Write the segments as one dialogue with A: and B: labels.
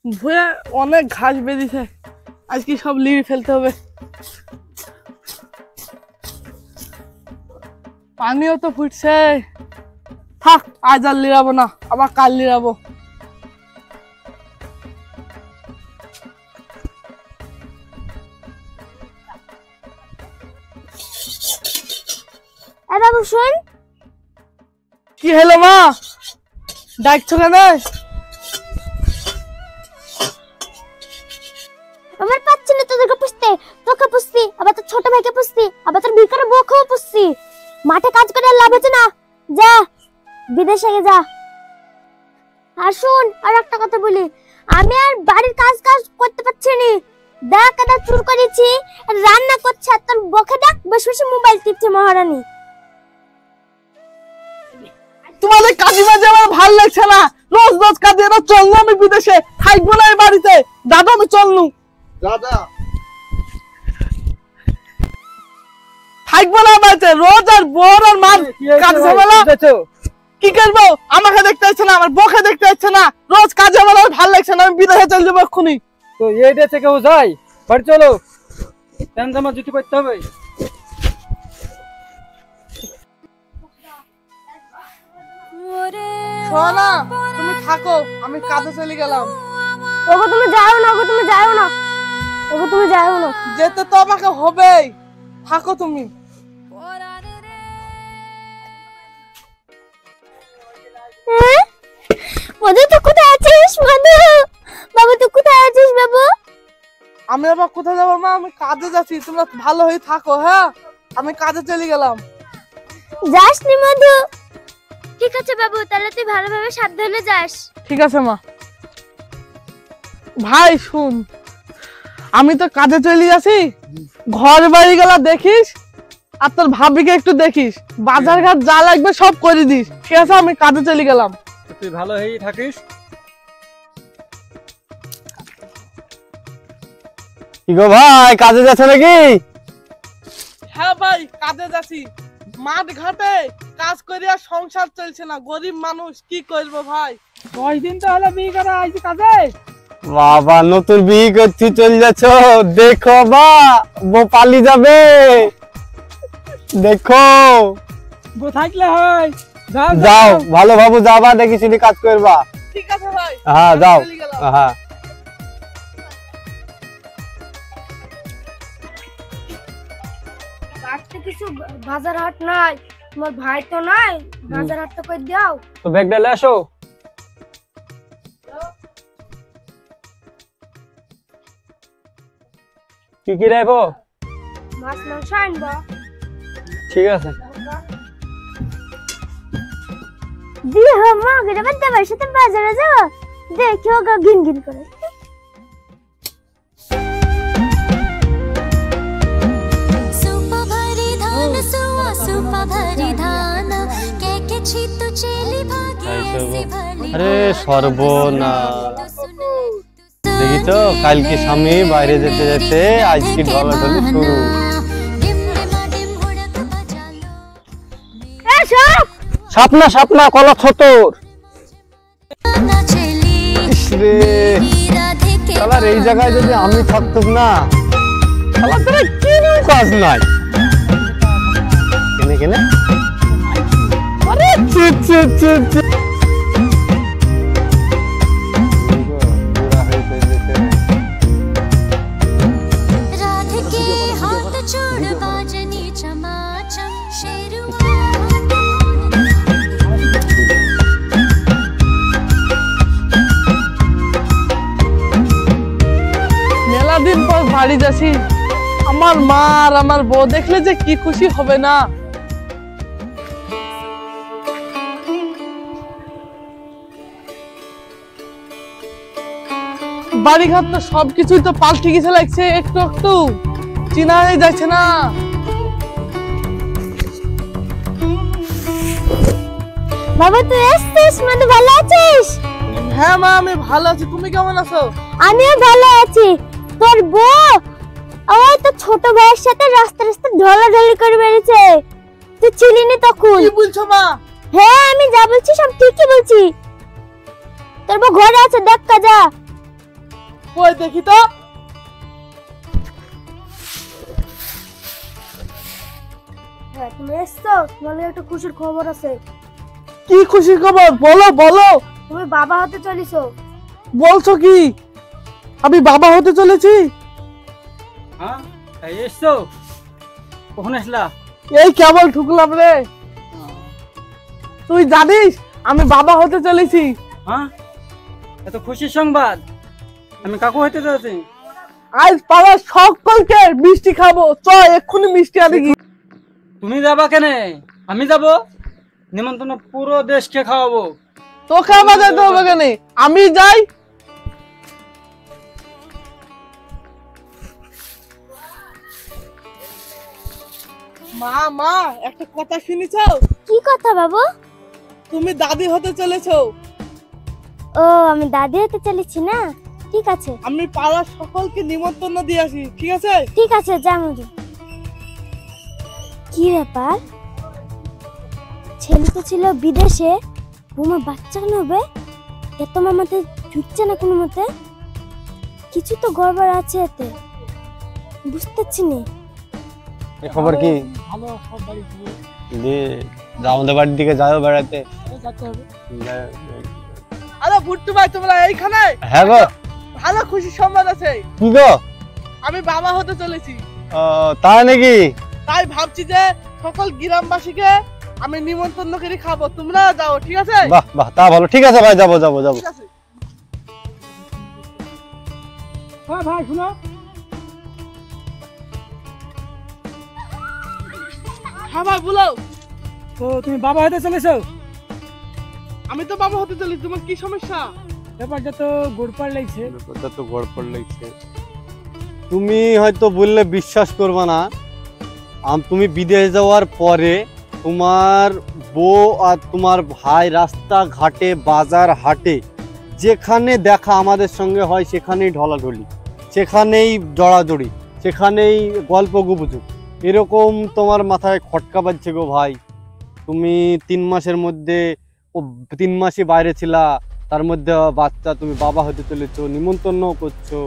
A: ভুঁয়ে অনেক ঘাস বেরিয়েছে, আজকে সব লিয়ে ফেলতে হবে। পানিও তো ফুটছে, থাক আজ আর লিরাবো না, আবার কাল লিরাবো।
B: বাবু শোন।
A: কি হলো মা, ডাকছো কেন?
B: আমার পাচ্ছি না তোদেরকে পুষতে, তোকে পুষছি, আবার তোর ছোট ভাইকে পুষছি, আবার তোর ভিকারে বউকেও পুষছি। মাঠে কাজ করে আর লাভ হচ্ছে না, যা বিদেশে যা। আর শোন, আর একটা কথা বলি, আমি আর বাড়ির কাজ করতে পারছি না। দেখ এটা চুর করেছি, রান্না করছে, আর তোর বউকে দেখ বসে বসে মোবাইল টিপছে মহারানী।
A: তোমাদের কাজী মাঝে আমার ভাল লাগছে না, রোজ রোজ কাজে। এরা চললো, আমি বিদেশে থাকবো না এই বাড়িতে। দাদা আমি চলনু, দাদা থাকবো না বাড়িতে। রোজ আর বোর আর মার কাজ ঝামেলা। কি করবো, আমাকে দেখতে হচ্ছে না, আমার বউকে দেখতে হচ্ছে না, রোজ কাজে আমার ভাল লাগছে না, আমি বিদেশে চলে যাবো এক্ষুনি।
C: তো এই দেশে কেউ যায়? বাড়ি চলো, জামা জুতি পরতে হবে।
A: সোনা তুমি থাকো, আমি কাজে চলে গেলাম।
B: ওগো তুমি যাও না, ওগো তুমি যাও না, ওগো তুমি যাও না।
A: যেতে তো আমাকে হবেই, থাকো তুমি।
B: মধু তুই কোথায় আছিস? মধু বাবু তুই কোথায় আছিস বাবু?
A: আমি আবার কোথায় যাবো মা, আমি কাজে যাচ্ছি, তোমরা ভালো হয়ে থাকো। হ্যাঁ আমি কাজে চলে গেলাম।
B: যাস নি মধু? ঠিক আছে বাবু, তাহলে তুই ভালোভাবে সাবধানে যাস।
A: ঠিক আছে মা। ভাই শুন, আমি তো কাজে চলে যাচ্ছি, ঘর বাড়ি গেলা দেখিস, আর তোর ভাবিকে একটু দেখিস, বাজার ঘাট যা লাগবে সব করে দিস, ঠিক আছে? আমি কাজে চলে গেলাম।
C: তুই ভালো হয়েই থাকিস।
D: কি গো ভাই, কাজে যাচ্ছ নাকি?
A: হ্যাঁ ভাই কাজে যাচ্ছি, মাঠ ঘাটে কাজ করে আর সংসার চলছে না, গরিব মানুষ কি করবো ভাই।
C: 10 দিন তো হলো বিয়ে করা, আইছি কাজে।
D: বাবা নতুন বিয়ে করতে চলে যাচ্ছ, দেখো বা বউ পালি যাবে, দেখো।
C: বউ থাকলে হয়, যাও
D: যাও ভালো ভাবো, যাবা দেখি শুনি কাজ করবা।
A: ঠিক আছে ভাই,
D: হ্যাঁ যাও।
A: চলে গেলাম।
D: হ্যাঁ
B: আজকে কিছু বাজার হাট নাই, তোমার ভাই তো নাই, বাজার হাট তো কই দাও।
D: তো ব্যাগ ডালে আসো। কি কি রাখবো?
B: মাছ মাংস আনবা।
D: ঠিক আছে।
B: দিয়ে মা গেলে বাদ দেবার সাথে বাজারে যাও, দেখি ওগা গিন গিন করে।
D: আরে সর্বনাশ, দেখি তো কালকে স্বামী বাইরে যেতে যেতে আজকে ঢলাঢলি শুরু। সাপনা সাপনা কলা ছতর। এই জায়গায় যদি আমি থাকতাম না, কাজ নাই কেনে কেনে। আরে
A: দিন পর বাড়ি যাচ্ছি, আমার মা আর আমার বউ দেখলে যে কি খুশি হবে না। বাড়িঘর তো সবকিছুই তো পাল্টে গেছে লাগছে, একটু একটু চিনা হয়ে যাচ্ছে না।
B: বাবা তুই এসেছিস, মানে ভালো আছিস?
A: হ্যাঁ মা আমি ভালো আছি, তুমি কেমন আছো?
B: আমিও ভালো আছি। তোর বউ ওই তো ছোট ভাইয়ের সাথে রাস্তা রাস্তা ঢলাঢলি করে বেরিয়েছে, তুই ছিলি না তখন।
A: কি বলছো মা?
B: হ্যাঁ আমি যা বলছি সব ঠিকই বলছি। তোর বউ ঘরে আছে, দেখ যা।
A: কই দেখি তো।
B: হ্যাঁ তুমি এসছো, তোমার একটা খুশির খবর আছে।
A: কি খুশির খবর? বলো বলো।
B: তুমি বাবা হতে চলেছো।
A: বলছো কি? আমি বাবা হতে চলেছি?
C: হ্যাঁ এই এসছো, কখন আসলা?
A: এই কেবল ঢুকলাম রে। তুই জানিস আমি বাবা হতে চলেছি?
C: হ্যাঁ এত খুশির সংবাদ, আমি কাকু হইতে যাচ্ছি।
A: আজ পাড়ার সকলকে মিষ্টি খাবো, চ এক্ষুনি মিষ্টি আনি গিয়ে।
C: তুমি যাবা কেন? আমি যাব, নিমন্ত্রণ পুরো দেশকে খাওয়াবো।
A: তোকে আমার যেতে হবে কেন? আমি যাই। মা মা একটা কথা শুনেছ?
B: কি কথা বাবু?
A: তুমি দাদি হতে চলেছো।
B: ও আমি দাদি হতে চলেছি না, ঠিক আছে।
A: আমি পাড়ার সকলকে নিমন্ত্রণ দিয়ে আসি, ঠিক আছে?
B: ঠিক আছে যা মজু। কি ব্যাপার, ছেলে তো ছিল বিদেশে, বৌমা বাচ্চা কেন হবে? এত মামাতে জুটছে না কোনো মতে, কিছু তো গড়বড় আছে এতে, বুঝতে পারছি না।
D: এই খবর কি?
C: ভালো সব বাড়ি
D: আমাদের বাড়ির দিকে যাও বেড়াতে।
A: আরে ভুট্টু ভাই তোমরা এইখানে?
D: হ্যাঁ গো।
A: ভালো খুশি সংবাদ আছে।
D: কি গো?
A: আমি বাবা হতে চলেছি।
D: তাই নাকি?
A: তাই ভাবছি যে সকল গ্রামবাসীকে আমি নিমন্ত্রণ করে খাবো, তোমরা যাও, ঠিক আছে?
D: বাহ বাহ, তা ভালো, ঠিক আছে ভাই, যাবো যাবো যাবো।
A: ঠিক আছে।
C: হ্যাঁ ভাই শুনো,
A: হ্যাঁ ভাই বলো।
C: তো তুমি বাবা হতে চলেছো?
A: আমি তো বাবা হতে চলেছি, তোমার কি সমস্যা?
C: ব্যাপারটা তো গোড়পাড় লাগছে।
D: ব্যাপারটা তো গড়পড় লাগছে। তুমি হয়তো বললে বিশ্বাস করবে না, তুমি বিদেশ যাওয়ার পরে তোমার বউ আর তোমার ভাই রাস্তা ঘাটে বাজার হাটে যেখানে দেখা আমাদের সঙ্গে হয় সেখানেই ঢলাঢলি, সেখানেই জড়াজড়ি, সেখানেই গল্প গুজব। এরকম তোমার মাথায় খটকা বাজছে গো ভাই। তুমি 3 মাসের মধ্যে 3 মাসই বাইরে ছিলা, তার মধ্যে বাচ্চা, তুমি বাবা হতে চলেছো, নিমন্ত্রণ করছো।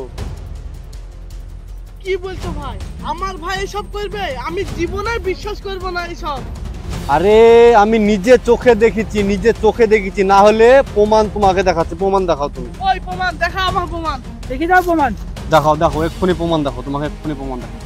A: কি বলছো ভাই? আমার ভাই এসব করবে? আমি জীবনে বিশ্বাস করব না এসব।
D: আরে আমি নিজে চোখে দেখেছি, নিজে চোখে দেখেছি, না হলে প্রমাণ তোমাকে দেখাচ্ছি। প্রমাণ দেখাও তুমি।
A: ওই প্রমাণ দেখা, আমার প্রমাণ
C: দেখি যাও প্রমাণ।
D: দেখাও দেখো, এক্ষুনি প্রমাণ দেখো, তোমাকে এক্ষুনি প্রমাণ দেখো।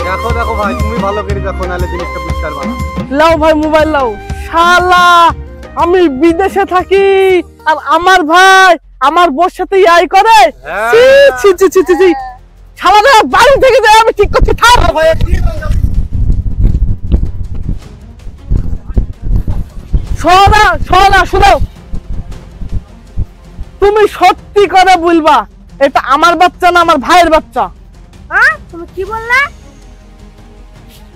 D: দেখো দেখো ভাই, তুমি ভালো করে দেখো, নাহলে জিনিসটা বুঝতে পারবা না।
A: লাও ভাই মোবাইল লাও। শালা আমি বিদেশে থাকি আর আমার ভাই আমার বোর সাথে ইয়াই করে। ছি ছি ছি ছি ছি ছি। শালা বাড়ি থেকে যায়, আমি ঠিক করছি। থাক ভাই, শোনা শোনা শোনো, তুমি সত্যি করে বলবা এটা আমার বাচ্চা না আমার ভাইয়ের বাচ্চা?
B: হ্যাঁ তুমি কি বললে?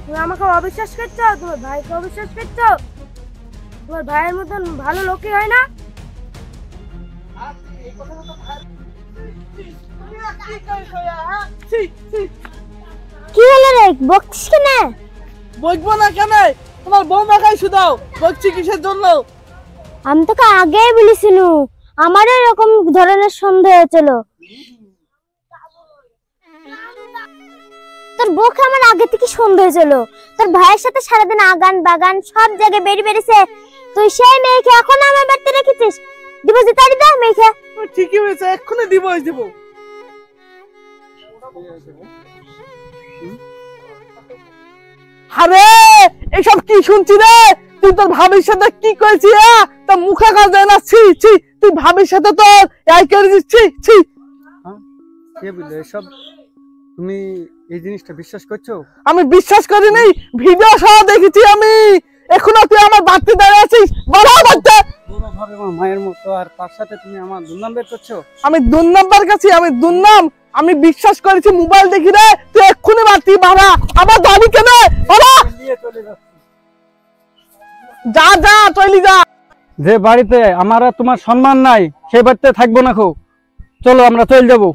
B: তুমি আমাকে অবিশ্বাস করছো, তোমার ভাইকে অবিশ্বাস করছো? তোমার ভাইয়ের মতন ভালো লোকই হয় না। কি হলো রে, বকছিস কেন?
A: বকবো না কেন? তোমার বৌমাকে শুধাও, বকছি কিসের জন্য?
B: আমি তোকে আগেই বলেছিনু, আমারও এরকম ধরনের সন্দেহ হয়েছিল। তোর বউকে আমার আগে থেকে সন্দেহ হয়েছিল, তোর ভাইয়ের সাথে সারাদিন আগান বাগান সব জায়গায় বেরিয়ে বেরিয়েছে। তুই সেই মেয়েকে এখন আমার বাড়িতে রেখেছিস, দিব জিতারি দা মেয়েকে।
A: ঠিকই হয়েছে, এক্ষুনি ডিভোর্স দেবো। আরে এসব কি শুনছি রে? তুই তোর ভাবির সাথে কি করেছিস? তা মুখে কাজ যায় না। ছি ছি, তুই ভাবির সাথে তো এই করে দিচ্ছি। ছি,
C: কে বললো এসব? তুমি এই জিনিসটা বিশ্বাস করছো?
A: আমি বিশ্বাস করিনি, ভিডিও সহ দেখেছি আমি। এখনো তুই আমার বাড়তি দাঁড়িয়ে আছিস? বড় বাচ্চা
C: পুরো ভাবে আমার মায়ের মতো, আর তার সাথে তুমি আমার দুর্নাম বের করছো।
A: আমি দুর্নাম্বার কাছে, আমি দুর্নাম? আমি বিশ্বাস করেছি মোবাইল দেখি রে। তুই এক্ষুনি বাড়তি বাড়া আমার দাবি কেন? বাবা
C: নিয়ে চলে যাচ্ছি।
A: যা যা চলি যা।
C: যে বাড়িতে আমার আর তোমার সম্মান নাই সেই বাড়িতে থাকবো না খো। চলো আমরা চলে যাবো।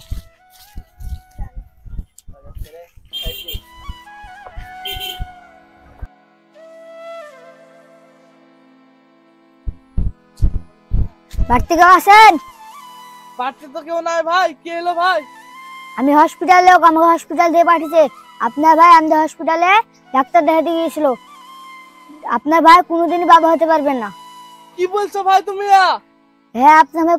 B: বাড়িতে কেউ আছেন?
A: বাড়িতে তো কেউ নাই ভাই, কে এলো ভাই?
B: আমি হসপিটালে, আমাকে হসপিটাল দিয়ে পাঠিয়েছে। আপনার ভাই আমাদের হসপিটালে ডাক্তার দেখাতে গিয়েছিল। আপনার ভাই কোনোদিনই বাবা হতে পারবেন না।
A: কি বলছো ভাই তুমি?
B: হ্যাঁ, আপনার ভাই